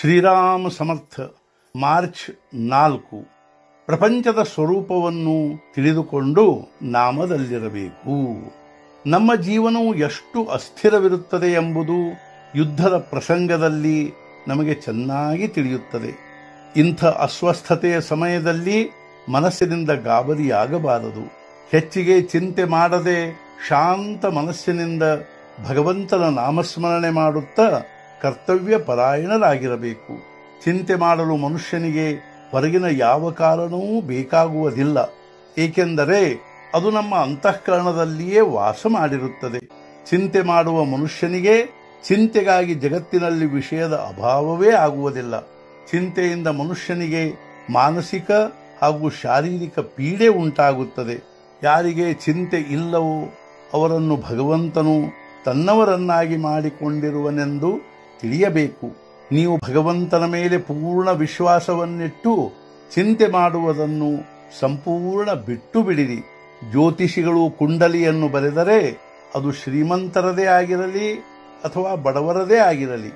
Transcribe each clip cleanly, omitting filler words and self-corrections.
ಶ್ರೀರಾಮ ಸಮರ್ಥ March 4. ಪ್ರಪಂಚದ ಸ್ವರೂಪವನ್ನು ತಿಳಿದುಕೊಂಡು ನಾಮದಲ್ಲಿರಬೇಕು. ನಮ್ಮ ಜೀವನವು ಎಷ್ಟು ಅಸ್ಥಿರವಿರುತ್ತದೆ ಎಂಬುದು ಯುದ್ಧದ ಪ್ರಸಂಗದಲ್ಲಿ ನಮಗೆ ಚೆನ್ನಾಗಿ ತಿಳಿಯುತ್ತದೆ. ಇಂಥ ಅಸ್ವಸ್ಥತೆಯ ಸಮಯದಲ್ಲಿ ಮನಸ್ಸಿನಿಂದ ಗಾಬರಿಯಾಗಬಾರದು. ಹೆಚ್ಚಿಗೆ ಚಿಂತೆ ಮಾಡದೆ ಶಾಂತ ಮನಸ್ಸಿನಿಂದ ಭಗವಂತನ ನಾಮಸ್ಮರಣೆ ಮಾಡುತ್ತಾ ಕರ್ತವ್ಯ ಪರಾಯಣರಾಗಿರಬೇಕು. ಚಿಂತೆ ಮಾಡಲು ಮನುಷ್ಯನಿಗೆ ಹೊರಗಿನ ಯಾವ ಕಾರಣವೂ ಬೇಕಾಗುವುದಿಲ್ಲ. ಏಕೆಂದರೆ ಅದು ನಮ್ಮ ಅಂತಃಕರಣದಲ್ಲಿಯೇ ವಾಸ ಮಾಡಿರುತ್ತದೆ. ಚಿಂತೆ ಮಾಡುವ ಮನುಷ್ಯನಿಗೆ ಚಿಂತೆಗಾಗಿ ಜಗತ್ತಿನಲ್ಲಿ ವಿಷಯದ ಅಭಾವವೇ ಆಗುವುದಿಲ್ಲ. ಚಿಂತೆಯಿಂದ ಮನುಷ್ಯನಿಗೆ ಮಾನಸಿಕ ಹಾಗೂ ಶಾರೀರಿಕ ಪೀಡೆ ಉಂಟಾಗುತ್ತದೆ. ಯಾರಿಗೆ ಚಿಂತೆ ಇಲ್ಲವೋ ಅವರನ್ನು ಭಗವಂತನು ತನ್ನವರನ್ನಾಗಿ ಮಾಡಿಕೊಂಡಿರುವನೆಂದು ತಿಳಿಯಬೇಕು. ನೀವು ಭಗವಂತನ ಮೇಲೆ ಪೂರ್ಣ ವಿಶ್ವಾಸವನ್ನಿಟ್ಟು ಚಿಂತೆ ಮಾಡುವುದನ್ನು ಸಂಪೂರ್ಣ ಬಿಟ್ಟು ಬಿಡಿರಿ. ಜ್ಯೋತಿಷಿಗಳು ಕುಂಡಲಿಯನ್ನು ಬರೆದರೆ ಅದು ಶ್ರೀಮಂತರದೇ ಆಗಿರಲಿ ಅಥವಾ ಬಡವರದೇ ಆಗಿರಲಿ,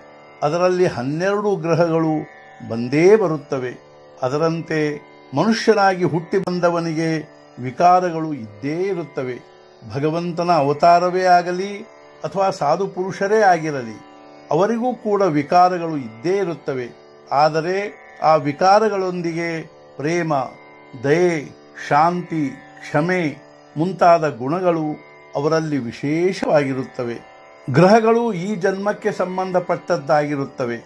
ಅದರಲ್ಲಿ 12 ಗ್ರಹಗಳು ಬಂದೇ ಬರುತ್ತವೆ. ಅದರಂತೆ ಮನುಷ್ಯನಾಗಿ ಹುಟ್ಟಿ ಬಂದವನಿಗೆ ವಿಕಾರಗಳು ಇದ್ದೇ ಇರುತ್ತವೆ. ಭಗವಂತನ ಅವತಾರವೇ ಆಗಲಿ ಅಥವಾ ಸಾಧು ಪುರುಷರೇ ಆಗಿರಲಿ, ಅವರಿಗೂ ಕೂಡ ವಿಕಾರಗಳು ಇದ್ದೇ ಇರುತ್ತವೆ. ಆದರೆ ಆ ವಿಕಾರಗಳೊಂದಿಗೆ ಪ್ರೇಮ, ದಯೆ, ಶಾಂತಿ, ಕ್ಷಮೆ ಮುಂತಾದ ಗುಣಗಳು ಅವರಲ್ಲಿ ವಿಶೇಷವಾಗಿರುತ್ತವೆ. ಗ್ರಹಗಳು ಈ ಜನ್ಮಕ್ಕೆ ಸಂಬಂಧಪಟ್ಟದ್ದಾಗಿರುತ್ತವೆ.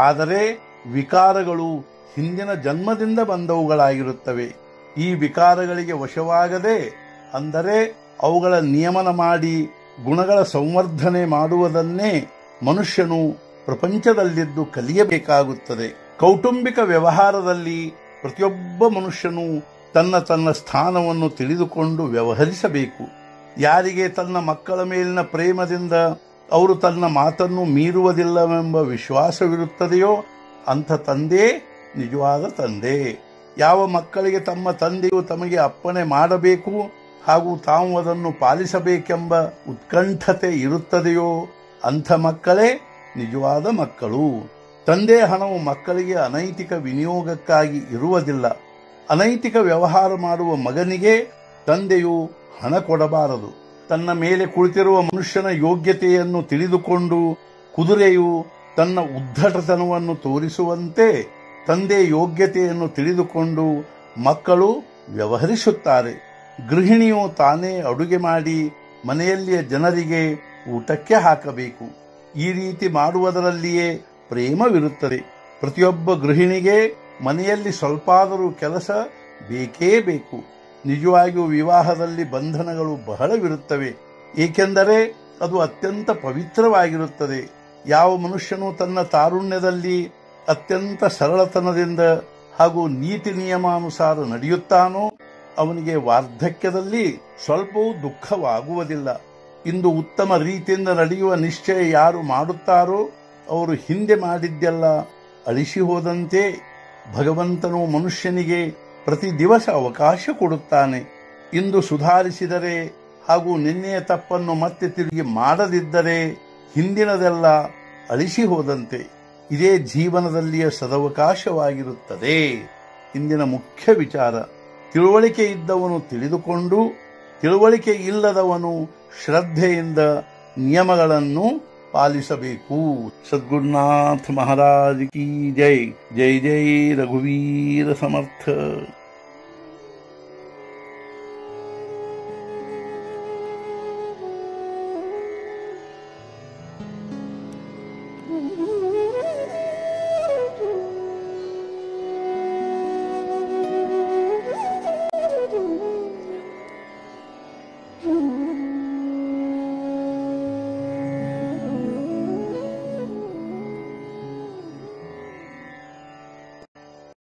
ಆದರೆ ವಿಕಾರಗಳು ಹಿಂದಿನ ಜನ್ಮದಿಂದ ಬಂದವುಗಳಾಗಿರುತ್ತವೆ. ಈ ವಿಕಾರಗಳಿಗೆ ವಶವಾಗದೆ, ಅಂದರೆ ಅವುಗಳ ನಿಯಮನ ಮಾಡಿ ಗುಣಗಳ ಸಂವರ್ಧನೆ ಮಾಡುವುದನ್ನೇ ಮನುಷ್ಯನು ಪ್ರಪಂಚದಲ್ಲಿದ್ದು ಕಲಿಯಬೇಕಾಗುತ್ತದೆ. ಕೌಟುಂಬಿಕ ವ್ಯವಹಾರದಲ್ಲಿ ಪ್ರತಿಯೊಬ್ಬ ಮನುಷ್ಯನು ತನ್ನ ಸ್ಥಾನವನ್ನು ತಿಳಿದುಕೊಂಡು ವ್ಯವಹರಿಸಬೇಕು. ಯಾರಿಗೆ ತನ್ನ ಮಕ್ಕಳ ಮೇಲಿನ ಪ್ರೇಮದಿಂದ ಅವರು ತನ್ನ ಮಾತನ್ನು ಮೀರುವುದಿಲ್ಲವೆಂಬ ವಿಶ್ವಾಸವಿರುತ್ತದೆಯೋ ಅಂಥ ತಂದೆ ನಿಜವಾದ ತಂದೆ. ಯಾವ ಮಕ್ಕಳಿಗೆ ತಮ್ಮ ತಂದೆಯು ತಮಗೆ ಅಪ್ಪಣೆ ಮಾಡಬೇಕು ಹಾಗೂ ತಾವು ಅದನ್ನು ಪಾಲಿಸಬೇಕೆಂಬ ಉತ್ಕಂಠತೆ ಇರುತ್ತದೆಯೋ ಅಂಥ ಮಕ್ಕಳೇ ನಿಜವಾದ ಮಕ್ಕಳು. ತಂದೆಯ ಹಣವು ಮಕ್ಕಳಿಗೆ ಅನೈತಿಕ ವಿನಿಯೋಗಕ್ಕಾಗಿ ಇರುವುದಿಲ್ಲ. ಅನೈತಿಕ ವ್ಯವಹಾರ ಮಾಡುವ ಮಗನಿಗೆ ತಂದೆಯು ಹಣ ಕೊಡಬಾರದು. ತನ್ನ ಮೇಲೆ ಕುಳಿತಿರುವ ಮನುಷ್ಯನ ಯೋಗ್ಯತೆಯನ್ನು ತಿಳಿದುಕೊಂಡು ಕುದುರೆಯು ತನ್ನ ಉದ್ದಟತನವನ್ನು ತೋರಿಸುವಂತೆ ತಂದೆ ಯೋಗ್ಯತೆಯನ್ನು ತಿಳಿದುಕೊಂಡು ಮಕ್ಕಳು ವ್ಯವಹರಿಸುತ್ತಾರೆ. ಗೃಹಿಣಿಯು ತಾನೇ ಅಡುಗೆ ಮಾಡಿ ಮನೆಯಲ್ಲಿಯ ಜನರಿಗೆ ಊಟಕ್ಕೆ ಹಾಕಬೇಕು. ಈ ರೀತಿ ಮಾಡುವುದರಲ್ಲಿಯೇ ಪ್ರೇಮವಿರುತ್ತದೆ. ಪ್ರತಿಯೊಬ್ಬ ಗೃಹಿಣಿಗೆ ಮನೆಯಲ್ಲಿ ಸ್ವಲ್ಪಾದರೂ ಕೆಲಸ ಬೇಕೇ ಬೇಕು. ನಿಜವಾಗಿಯೂ ವಿವಾಹದಲ್ಲಿ ಬಂಧನಗಳು ಬಹಳವಿರುತ್ತವೆ. ಏಕೆಂದರೆ ಅದು ಅತ್ಯಂತ ಪವಿತ್ರವಾಗಿರುತ್ತದೆ. ಯಾವ ಮನುಷ್ಯನು ತನ್ನ ತಾರುಣ್ಯದಲ್ಲಿ ಅತ್ಯಂತ ಸರಳತನದಿಂದ ಹಾಗೂ ನೀತಿ ನಿಯಮಾನುಸಾರ ನಡೆಯುತ್ತಾನೋ ಅವನಿಗೆ ವಾರ್ಧಕ್ಯದಲ್ಲಿ ಸ್ವಲ್ಪವೂ ದುಃಖವಾಗುವುದಿಲ್ಲ. ಇಂದು ಉತ್ತಮ ರೀತಿಯಿಂದ ನಡೆಯುವ ನಿಶ್ಚಯ ಯಾರು ಮಾಡುತ್ತಾರೋ ಅವರು ಹಿಂದೆ ಮಾಡಿದ್ದೆಲ್ಲ ಅಳಿಸಿ ಹೋದಂತೆ. ಭಗವಂತನು ಮನುಷ್ಯನಿಗೆ ಪ್ರತಿ ದಿವಸ ಅವಕಾಶ ಕೊಡುತ್ತಾನೆ. ಇಂದು ಸುಧಾರಿಸಿದರೆ ಹಾಗೂ ನಿನ್ನೆಯ ತಪ್ಪನ್ನು ಮತ್ತೆ ತಿರುಗಿ ಮಾಡದಿದ್ದರೆ ಹಿಂದಿನದೆಲ್ಲ ಅಳಿಸಿ ಹೋದಂತೆ. ಇದೇ ಜೀವನದಲ್ಲಿಯ ಸದವಕಾಶವಾಗಿರುತ್ತದೆ. ಇಂದಿನ ಮುಖ್ಯ ವಿಚಾರ, ತಿಳುವಳಿಕೆ ಇದ್ದವನು ತಿಳಿದುಕೊಂಡು, ತಿಳುವಳಿಕೆ ಇಲ್ಲದವನು ಶ್ರದ್ಧೆಯಿಂದ ನಿಯಮಗಳನ್ನು ಪಾಲಿಸಬೇಕು. ಸದ್ಗುರುನಾಥ ಮಹಾರಾಜ್ ಕಿ ಜೈ. ಜೈ ಜೈ ರಘುವೀರ ಸಮರ್ಥ.